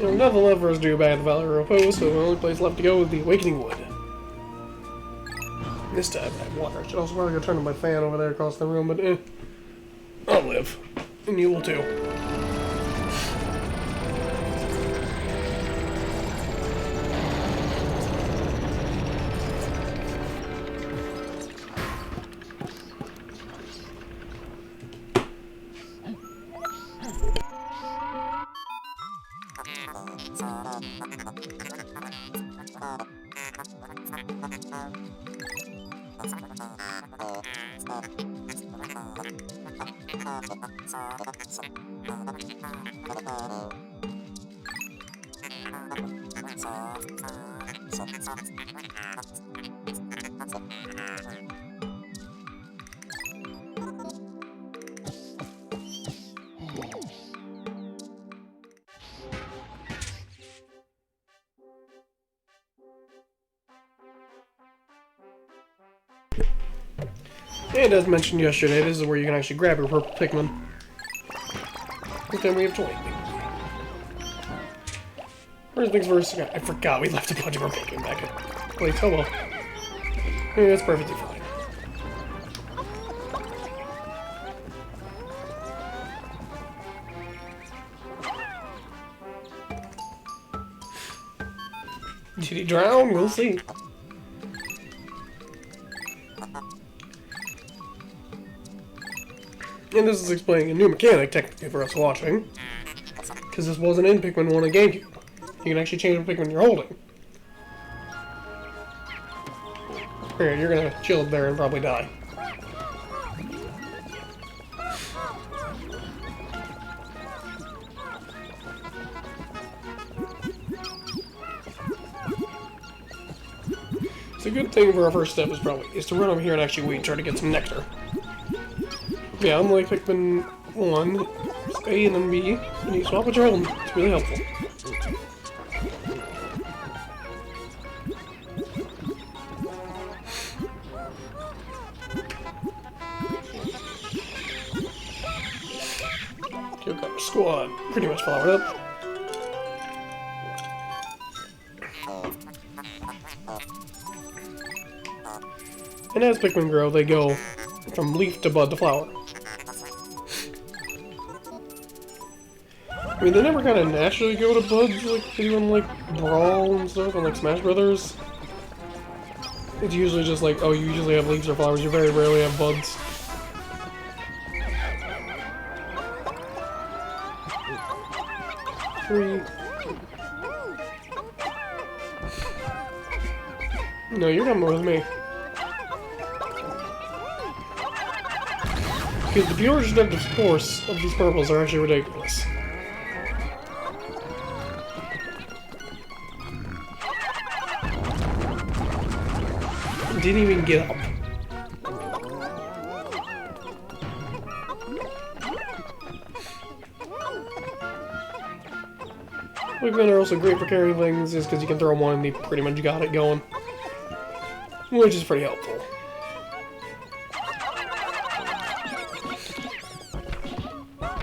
Well, nothing left for us to do back at the Valley of Repose, so the only place left to go is the Awakening Wood. This time I have water. I should also probably go turn on my fan over there across the room, but I'll live. And you will too. And as mentioned yesterday, this is where you can actually grab your purple Pikmin. But then we have 20. First things first, I forgot we left a bunch of our Pikmin back at place. Oh well. Yeah, that's perfectly fine. Did he drown? We'll see. And this is explaining a new mechanic, technically, for us watching. Because this wasn't in Pikmin 1 and GameCube. You can actually change the Pikmin you're holding. Here, you're gonna chill there and probably die. It's a good thing for our first step is to run over here and actually wait and try to get some nectar. Yeah, unlike Pikmin 1, it's A and then B, and you swap what you're holding. It's really helpful. Cucumber Squad pretty much flowered up. And as Pikmin grow, they go from leaf to bud to flower. I mean, they never kind of naturally go to buds like they do in, like, Brawl and stuff, and, like, Smash Brothers. It's usually just like, oh, you usually have leaves or flowers, you very rarely have buds. No, you're coming with me. Because the pure destructive force of these purples are actually ridiculous. Didn't even get up. Pikmin are also great for carrying things, just because you can throw one and they pretty much got it going. Which is pretty helpful.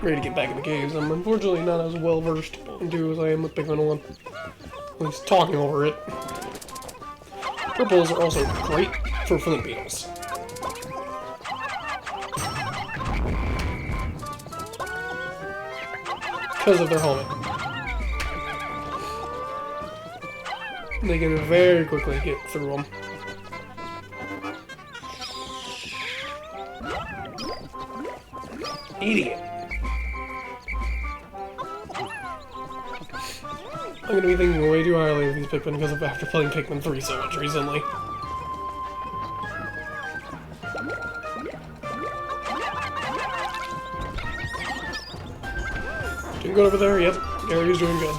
Ready to get back in the caves. I'm unfortunately not as well versed into as I am with Pikmin 1. At least talking over it. Purples are also great for flint beetles. Because of their helmet. They can very quickly get through them. Idiot. I'm gonna be thinking way too highly of these Pikmin because of after playing Pikmin 3 so much recently. Doing good over there? Yep. Gary's doing good.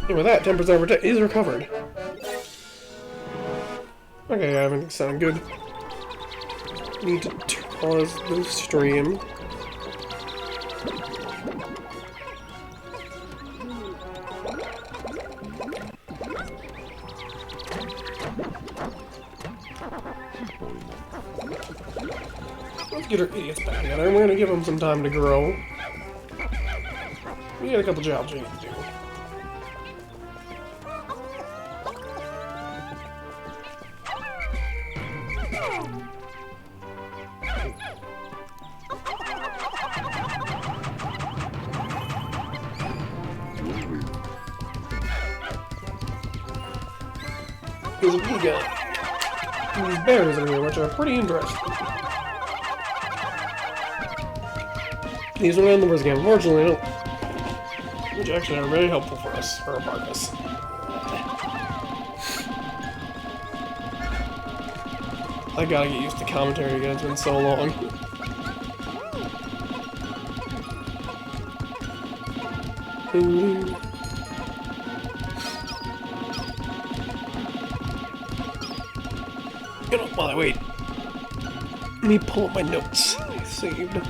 And with that, 10% is recovered. Okay, everything sounded good. Need to pause the stream. Let's get our idiots back together. We're gonna give them some time to grow. We got a couple jobs we need to do. Because we got these bears in here, which are pretty interesting. These are not in the first game, unfortunately, don't. Which actually are very helpful for us, for our partners. I gotta get used to commentary again, it's been so long. Get up while I wait. Let me pull up my notes I saved.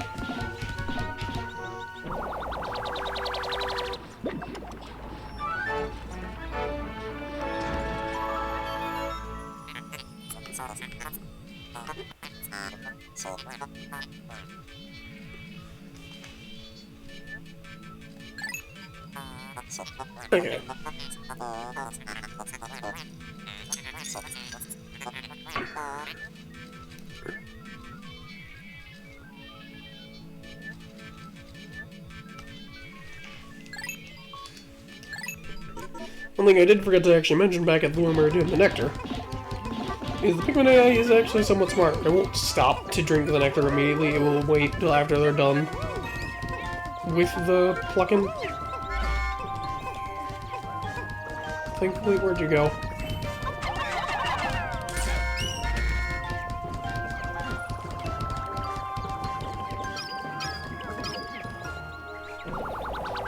Okay. One thing I did forget to actually mention back at the when we were doing the nectar is the Pikmin AI is actually somewhat smart. It won't stop to drink the nectar immediately, it will wait till after they're done with the plucking. Thankfully, where'd you go?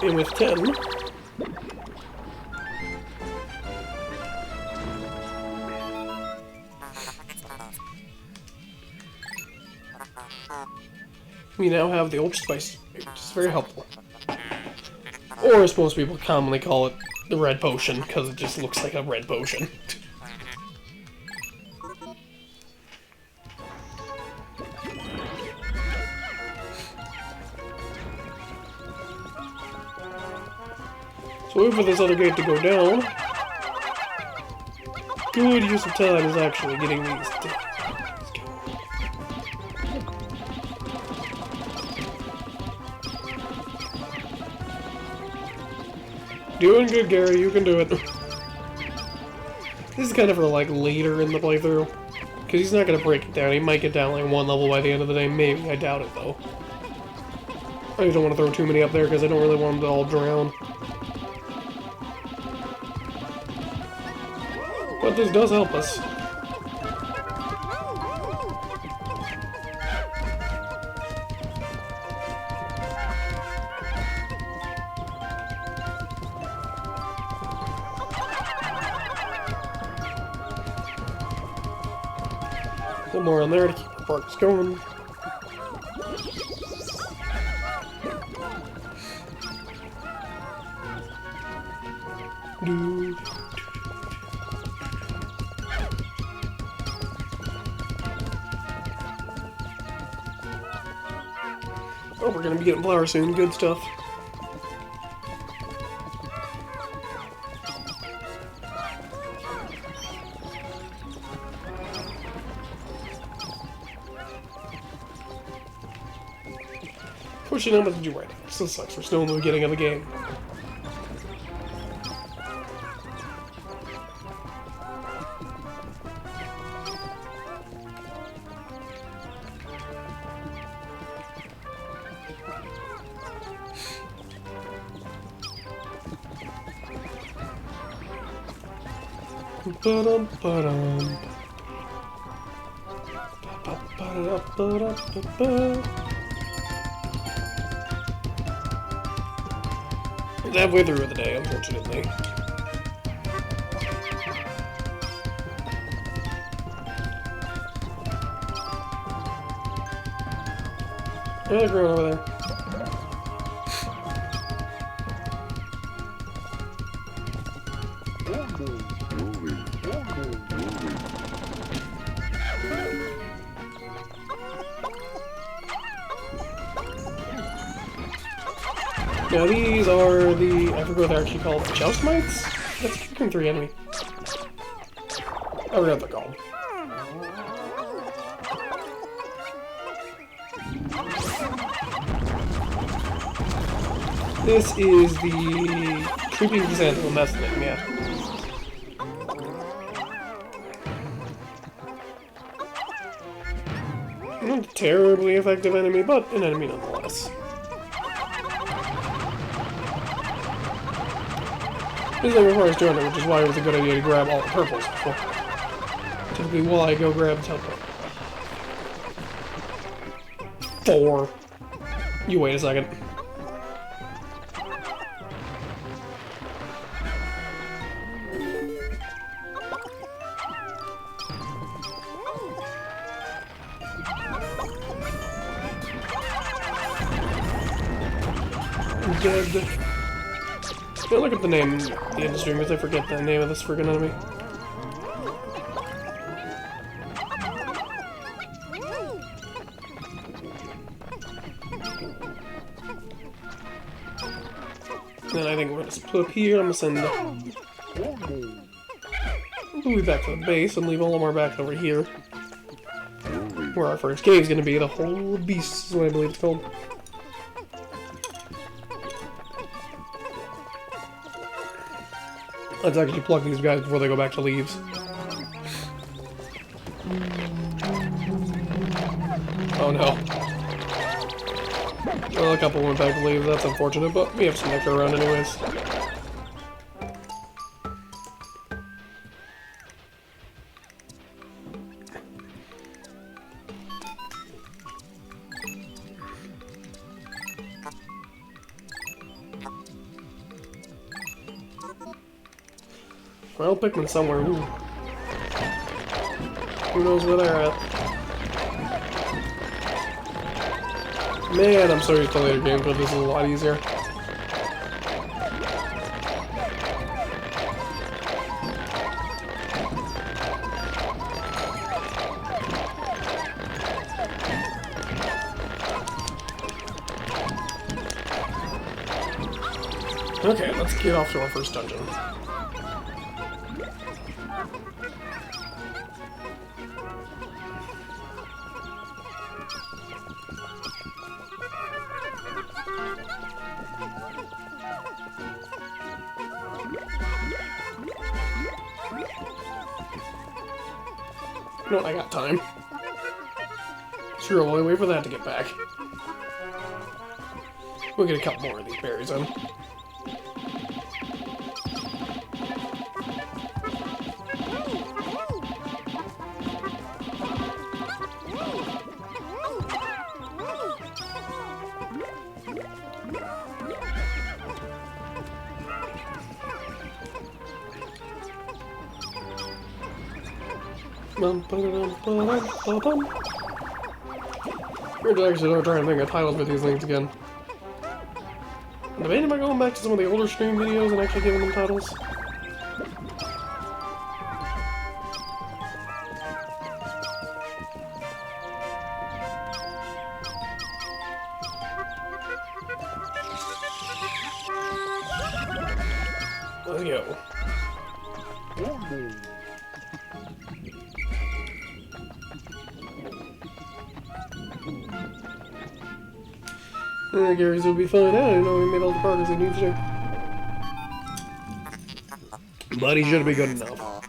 And with 10... we now have the Ultra Spice, which is very helpful. Or as most people commonly call it, the red potion, because it just looks like a red potion. So wait for this other gate to go down. Good use of time is actually getting these. Doing good, Gary. You can do it. This is kind of for, like, later in the playthrough. Because he's not going to break it down. He might get down, like, one level by the end of the day. Maybe. I doubt it, though. I just don't want to throw too many up there, because I don't really want them to all drown. But this does help us. A little more on there to keep the parks going. Oh, we're gonna be getting flowers soon. Good stuff. Pushing on what to do right now. Still sucks. We're still in the beginning of the game. Ba-dum, ba-dum. Ba-ba-da-ba-da-ba-ba. It's halfway through the day, unfortunately. Yeah, they're growing over there. Now these are the, I forgot what they're actually called, Joust Mites? That's a Pikmin 3 enemy. I forgot what they're called. This is the creepy chrysanthemum, that's the name, yeah. Not a terribly effective enemy, but an enemy nonetheless. This thing requires 200, which is why it was a good idea to grab all the purples before. Typically, while I go grab temple. 4. You wait a second. Dead. Don't look at the name of the industry because I forget the name of this friggin' enemy. Then I think we're gonna split up here. I'm gonna send we'll be back to the base and leave Olimar back over here. Where our first cave's gonna be. The whole beast is what I believe it's called. Let's actually pluck these guys before they go back to leaves. Oh no. Well, a couple went back to leaves, that's unfortunate, but we have some nectar around anyways. Well, Pikmin somewhere. Ooh. Who knows where they're at? Man, I'm so used to later games, but this is a lot easier. Okay, let's get off to our first dungeon. No, I got time. Sure, we'll wait for that to get back. We'll get a couple more of these berries in. We're actually trying to think of titles for these things again. I'm debating about going back to some of the older stream videos and actually giving them titles. Let's go. Gary's will be fine. I didn't know he made all the progress he needs to. But he should be good enough.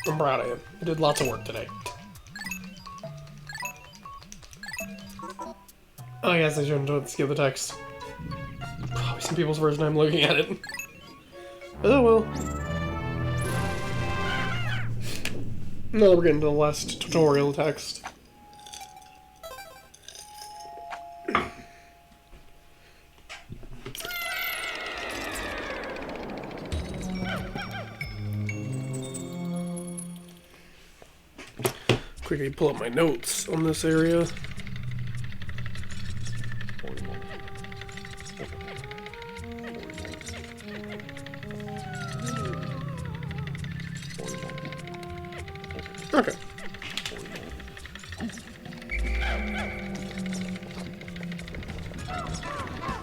I'm proud of him. He did lots of work today. I guess I shouldn't skip the text. Probably some people's first time looking at it. Oh well. Now we're getting to the last tutorial text. Quickly pull up my notes on this area. Okay.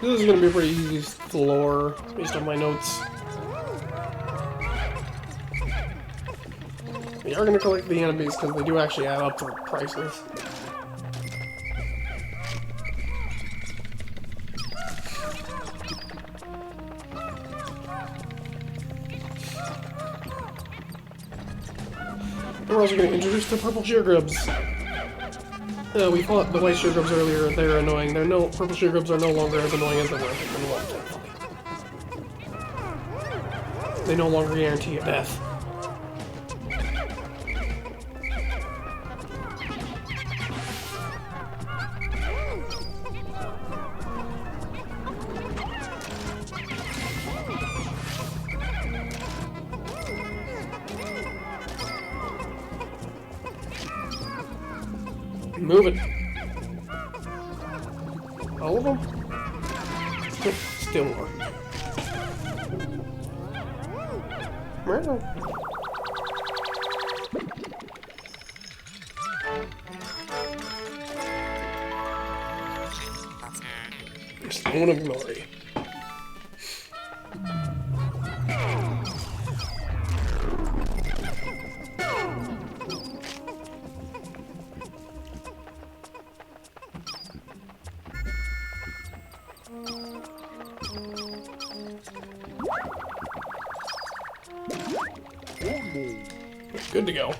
This is going to be a pretty easy floor, based on my notes. We are going to collect the enemies, because they do actually add up for prices. We're also going to introduce the purple sheargrubs. We fought the white sheargrubs earlier. They're annoying. Purple sheargrubs are no longer as annoying as they were in Pikmin 1. They no longer guarantee a death. Move it. All of them? Still more. Stone of Glory. Good to go.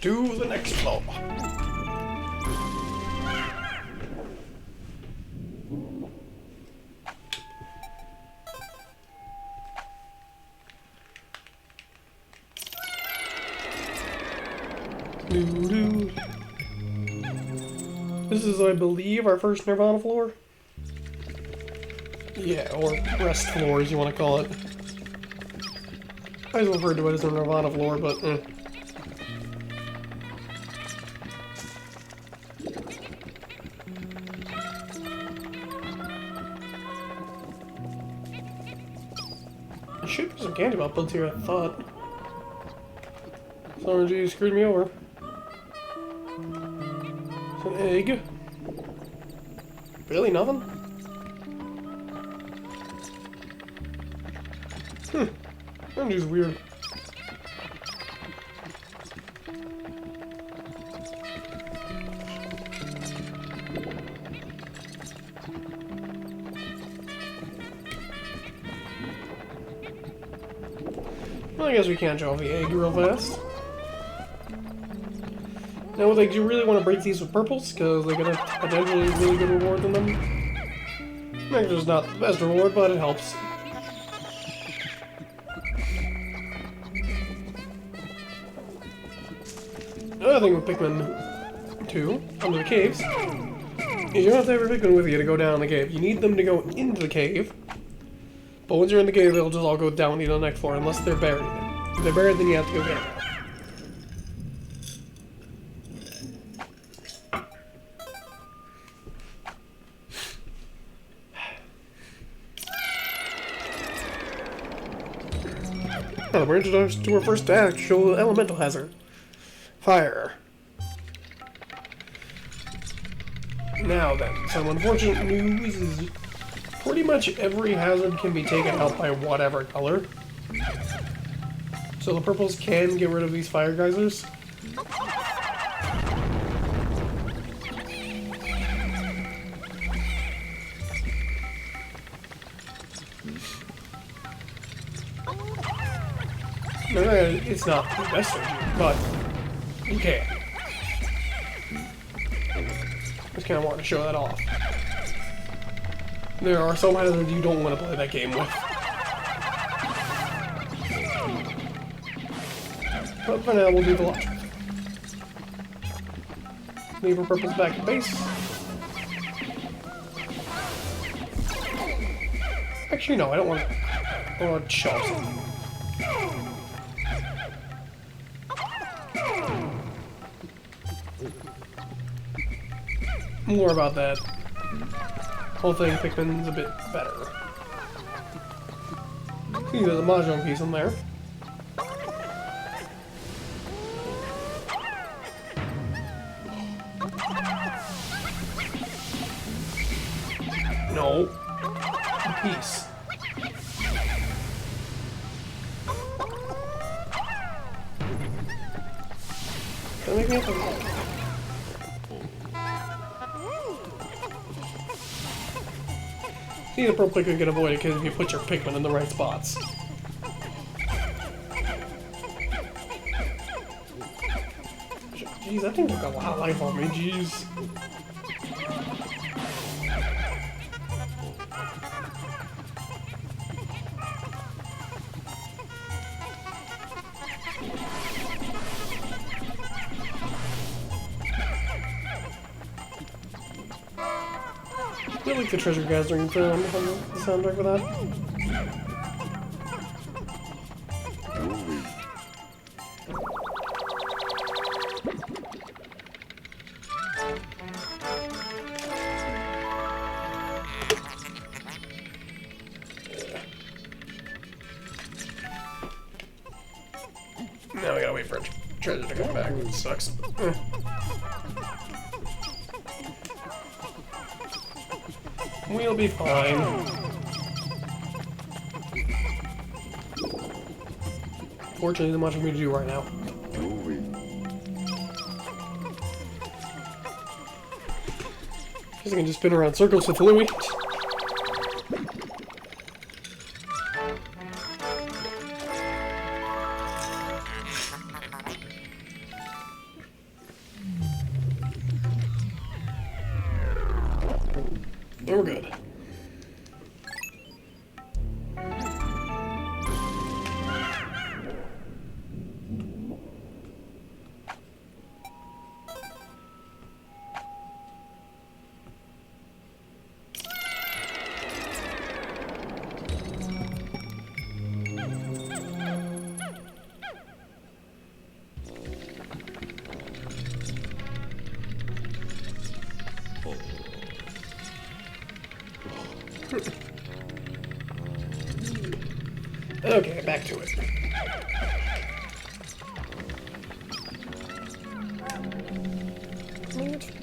To the next floor. Doo-doo. This is, I believe, our first Nirvana floor. Yeah, or rest floor, as you want to call it. I always referred to it as a Nirvana floor, but There should be some candy melt builds here, I thought. Sorry, you screwed me over. It's an egg. Really nothing? That is weird. Well, I guess we can't show off the egg real fast. Now, like, do you really want to break these with purples? Because they get a potentially really good reward in them. Nectar's not the best reward, but it helps. Another thing with Pikmin 2, under the caves, is you don't have to have your Pikmin with you to go down the cave. You need them to go into the cave, but once you're in the cave, they'll just all go down to the next floor, unless they're buried. If they're buried, then you have to go get them. Oh, we're introduced to our first actual elemental hazard. Fire. Now then, some unfortunate news is pretty much every hazard can be taken out by whatever color. So the purples can get rid of these fire geysers. It's not the best strategy, but you can. Just kind of want to show that off. There are some hazards you don't want to play that game with. But for now, we'll do the logic. Leave our purples back at base. Actually, no, I don't want to. I want to show off something. More about that whole thing. Pikmin's a bit better. See, there's a mahjong piece in there. No. Peace. Can I make me a See, the pro clicker can avoid it because if you put your Pikmin in the right spots. Jeez, that thing took a lot of life on me, jeez. I feel like the treasure gathering for the soundtrack for that. Now we gotta wait for treasure to come back, which sucks. We'll be fine. Fortunately, not much for me to do right now. Guess I can just spin around circles with Louie. And we're good. Okay, back to it.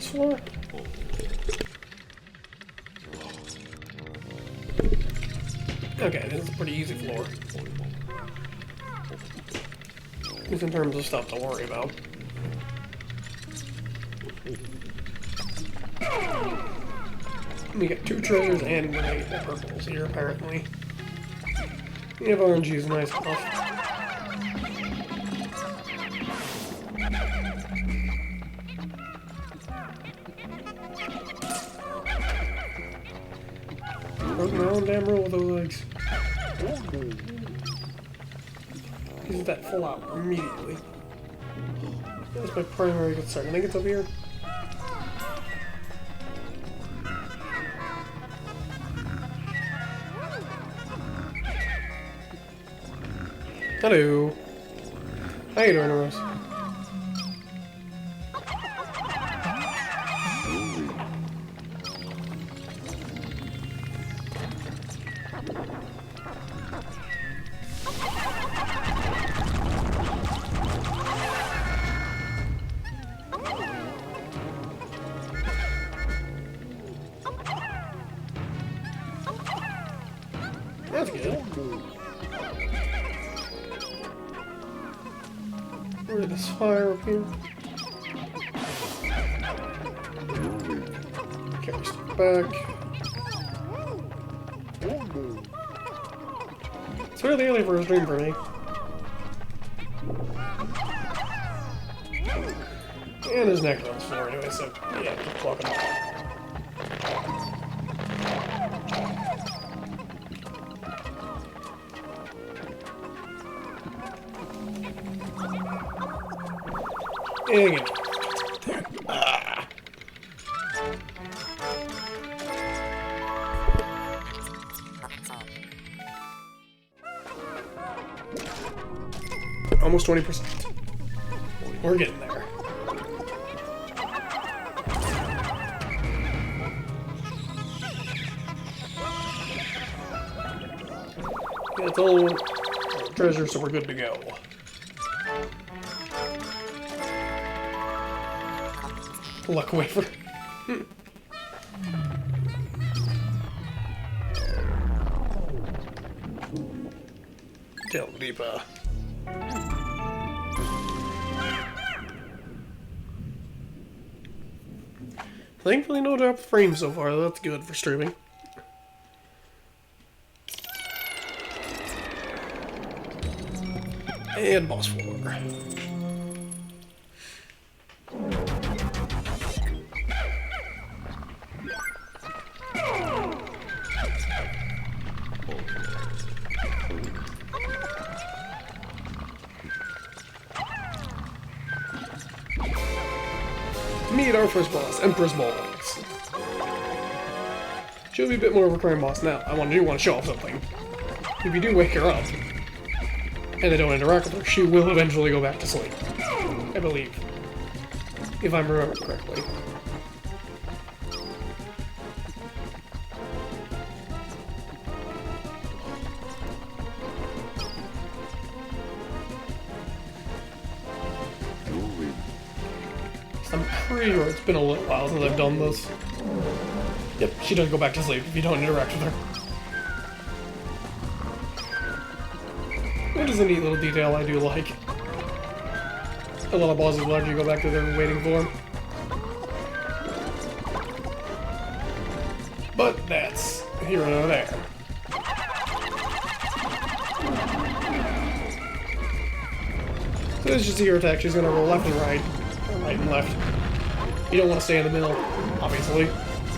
Floor. Okay, this is a pretty easy floor. At least in terms of stuff to worry about. We got 2 treasures and grenade purples here, apparently. We have RNG is nice enough. Broke my own damn rule with those legs. Use that full out immediately. That's my primary concern. I think it's up here. Hello. How you doing, Rose? That's good. Where's this fire up here? Carry stuff back. It's really early for a stream for me. And his neck on the floor anyway, so yeah, keep walking up. Dang it. Ah. Almost 20%. We're getting there. It's all treasure, so we're good to go. Luck wafer. Del Deepa. Thankfully, no drop frames so far. That's good for streaming. And boss 4. Meet our first boss, Empress Balls. She'll be a bit more of a recurring boss now. I do want to show off something. If you do wake her up, and they don't interact with her, she will eventually go back to sleep. I believe. If I'm remembering correctly. I'm pretty sure it's been a little while since I've done this. Yep, she does go back to sleep if you don't interact with her. Which is a neat little detail I do like. A lot of bosses will actually go back to their waiting form. But that's here and there. So this is just your attack. She's gonna roll left and right. Or right and left. You don't want to stay in the middle, obviously.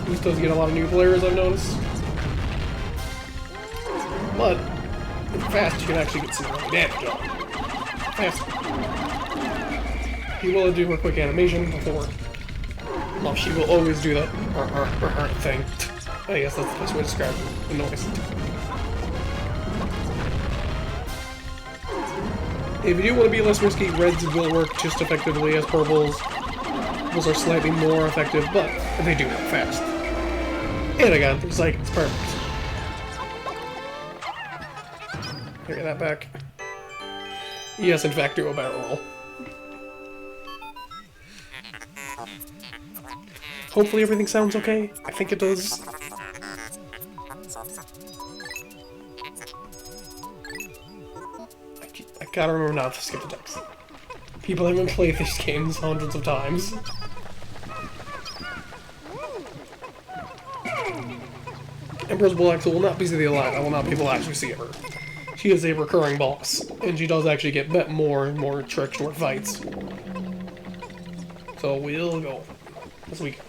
This does get a lot of new players, I've noticed. But if you're fast, you can actually get some really damage on. Fast. He will do her quick animation before. Well, she will always do that thing. I guess that's the best way to describe the noise. If you do want to be less risky, reds will work just effectively as purples. Purples are slightly more effective, but they do work fast. And I got it's like it's perfect. Get that back. Yes, in fact, do a barrel roll. Hopefully everything sounds okay. I think it does. I gotta remember not to skip the text. People haven't played these games hundreds of times. Empress Bullaxle will not be the alive. I will not be able to actually see her. She is a recurring boss, and she does actually get more and more tricks toward fights. So we'll go this week.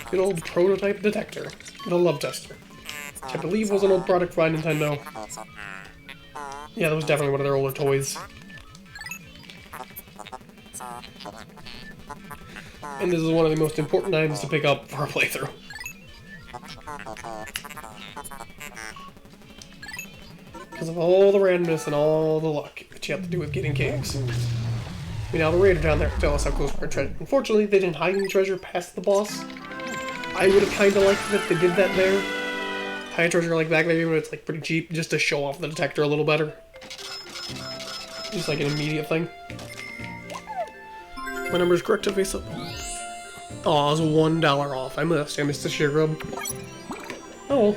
Good old prototype detector. And a love tester. Which I believe was an old product by Nintendo. Yeah, that was definitely one of their older toys. And this is one of the most important items to pick up for a playthrough. Because of all the randomness and all the luck that you have to do with getting caves. We now have a raider down there to tell us how close we're treasure. Unfortunately, they didn't hide any treasure past the boss. I would have kind of liked it if they did that there. Hide treasure like back there, but it's like pretty cheap, just to show off the detector a little better. Just like an immediate thing. My number is correct to face up. Oh, it was $1 off. I missed the sheer grub. Oh well.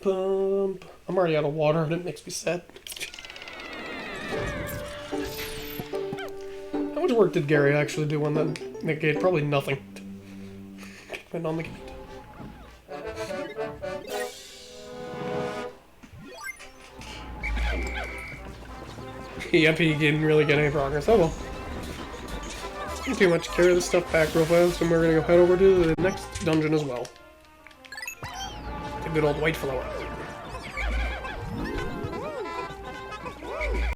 Pump. I'm already out of water and it makes me sad. How much work did Gary actually do on that gate? Probably nothing. Depend on the gate. Yep, he didn't really get any progress. Oh well. Not too much. Carry this stuff back real fast, and we're gonna go head over to the next dungeon as well. The good old white flower.